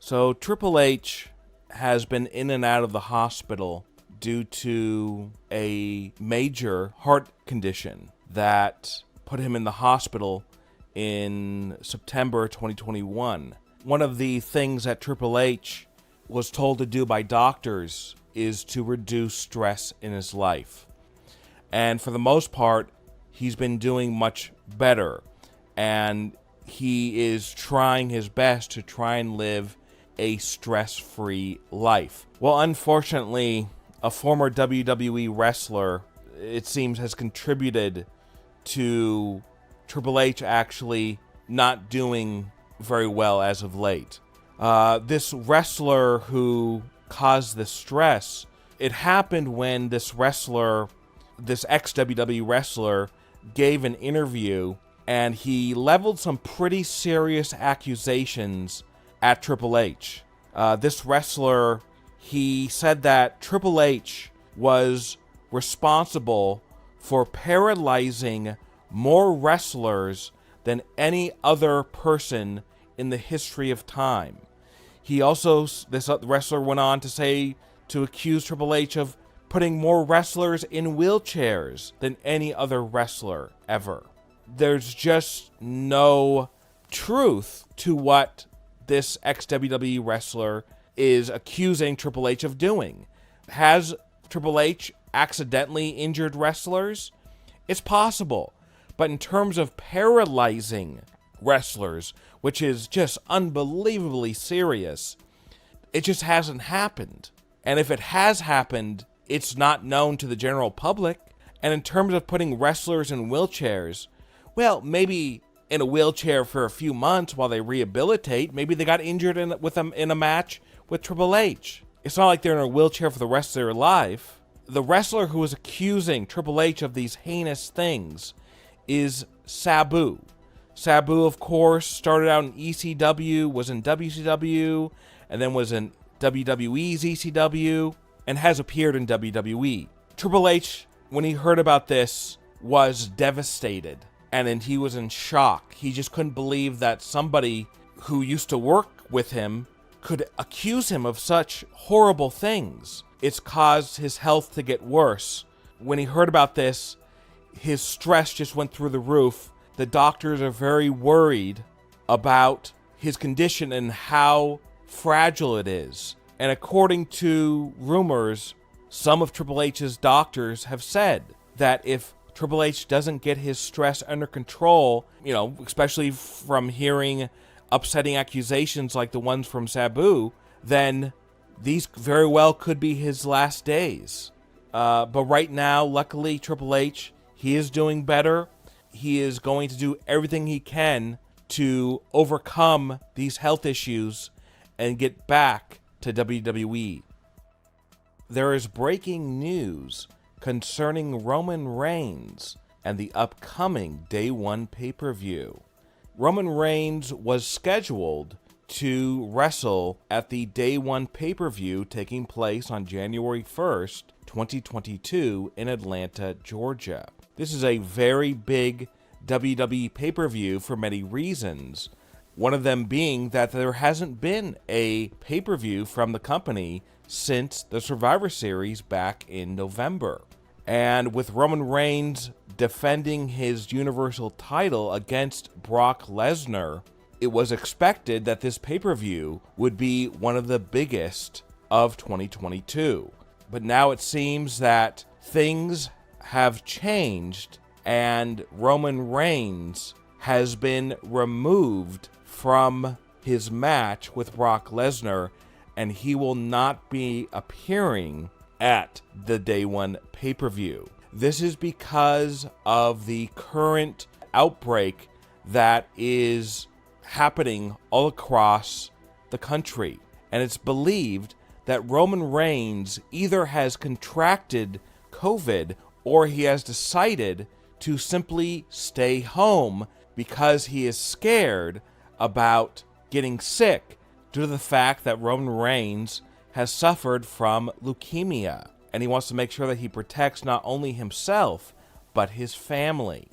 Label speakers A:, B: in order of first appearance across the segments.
A: So Triple H has been in and out of the hospital due to a major heart condition that put him in the hospital in September 2021. One of the things that Triple H was told to do by doctors is to reduce stress in his life. And for the most part, he's been doing much better. And he is trying his best to try and live a stress-free life. Well, unfortunately, a former WWE wrestler, it seems, has contributed to Triple H actually not doing very well as of late. This wrestler who caused this stress, it happened when this wrestler, this ex-WWE wrestler, gave an interview and he leveled some pretty serious accusations at Triple H. This wrestler, he said that Triple H was responsible for paralyzing more wrestlers than any other person in the history of time. He also, this wrestler went on to say, to accuse Triple H of putting more wrestlers in wheelchairs than any other wrestler ever. There's just no truth to what this ex-WWE wrestler is accusing Triple H of doing. Has Triple H accidentally injured wrestlers? It's possible. But in terms of paralyzing wrestlers, which is just unbelievably serious, it just hasn't happened. And if it has happened, it's not known to the general public. And in terms of putting wrestlers in wheelchairs, well, maybe in a wheelchair for a few months while they rehabilitate. Maybe they got injured in a match with Triple H. It's not like they're in a wheelchair for the rest of their life. The wrestler who was accusing Triple H of these heinous things is Sabu. Sabu, of course, started out in ECW, was in WCW, and then was in WWE's ECW, and has appeared in WWE. Triple H, when he heard about this, was devastated. And then he was in shock. He just couldn't believe that somebody who used to work with him could accuse him of such horrible things. It's caused his health to get worse. When he heard about this, his stress just went through the roof. The doctors are very worried about his condition and how fragile it is. And according to rumors, some of Triple H's doctors have said that if Triple H doesn't get his stress under control, especially from hearing upsetting accusations like the ones from Sabu, then these very well could be his last days. But right now, luckily, Triple H, he is doing better. He is going to do everything he can to overcome these health issues and get back to WWE. There is breaking news concerning Roman Reigns and the upcoming Day 1 pay-per-view. Roman Reigns was scheduled to wrestle at the Day 1 pay-per-view taking place on January 1st, 2022 in Atlanta, Georgia. This is a very big WWE pay-per-view for many reasons. One of them being that there hasn't been a pay-per-view from the company since the Survivor Series back in November. And with Roman Reigns defending his Universal title against Brock Lesnar, it was expected that this pay-per-view would be one of the biggest of 2022. But now it seems that things have changed and Roman Reigns has been removed from his match with Brock Lesnar, and he will not be appearing at the Day 1 pay-per-view. This is because of the current outbreak that is happening all across the country. And it's believed that Roman Reigns either has contracted COVID or he has decided to simply stay home because he is scared about getting sick due to the fact that Roman Reigns has suffered from leukemia, and he wants to make sure that he protects not only himself, but his family.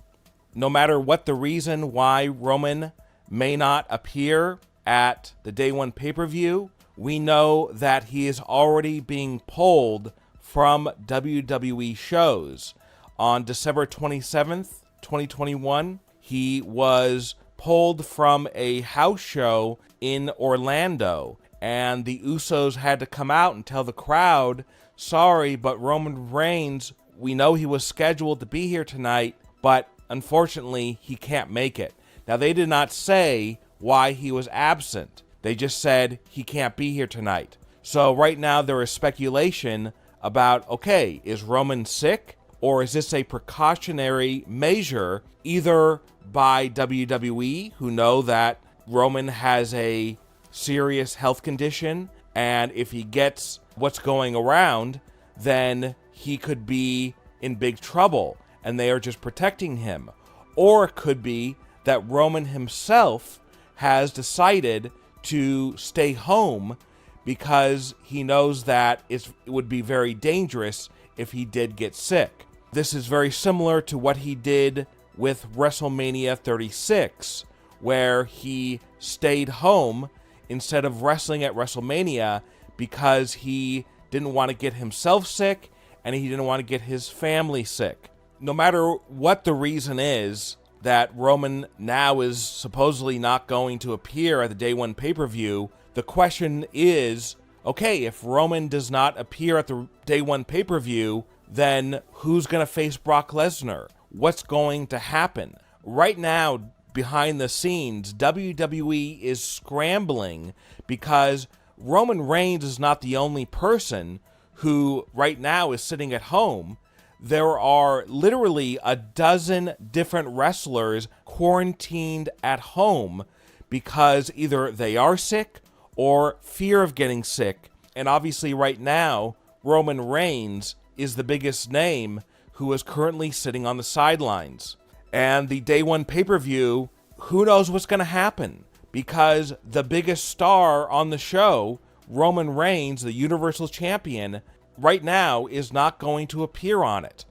A: No matter what the reason why Roman may not appear, at the Day 1 pay-per-view. We know that he is already being pulled from WWE shows. On December 27th, 2021, he was pulled from a house show in Orlando, and the Usos had to come out and tell the crowd, sorry, but Roman Reigns, we know he was scheduled to be here tonight, but unfortunately, he can't make it. Now, they did not say why he was absent. They just said he can't be here tonight. So right now, there is speculation about, okay, is Roman sick? Or is this a precautionary measure either by WWE, who know that Roman has a serious health condition, and if he gets what's going around, then he could be in big trouble, and they are just protecting him. Or it could be that Roman himself has decided to stay home because he knows that it would be very dangerous if he did get sick. This is very similar to what he did with WrestleMania 36, where he stayed home instead of wrestling at WrestleMania because he didn't want to get himself sick and he didn't want to get his family sick. No matter what the reason is that Roman now is supposedly not going to appear at the Day 1 pay-per-view, the question is, okay, if Roman does not appear at the Day 1 pay-per-view, then who's going to face Brock Lesnar? What's going to happen? Right now, behind the scenes, WWE is scrambling because Roman Reigns is not the only person who right now is sitting at home. There are literally a dozen different wrestlers quarantined at home because either they are sick or fear of getting sick. And obviously right now, Roman Reigns is the biggest name who is currently sitting on the sidelines. And the Day 1 pay-per-view, who knows what's going to happen? Because the biggest star on the show, Roman Reigns, the Universal Champion, right now is not going to appear on it.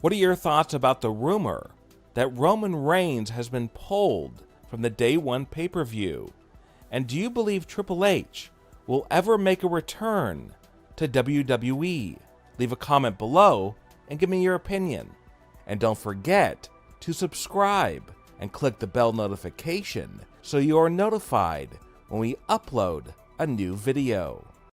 A: What are your thoughts about the rumor that Roman Reigns has been pulled from the Day 1 pay-per-view? And do you believe Triple H will ever make a return to WWE? Leave a comment below and give me your opinion. And don't forget to subscribe and click the bell notification so you are notified when we upload a new video.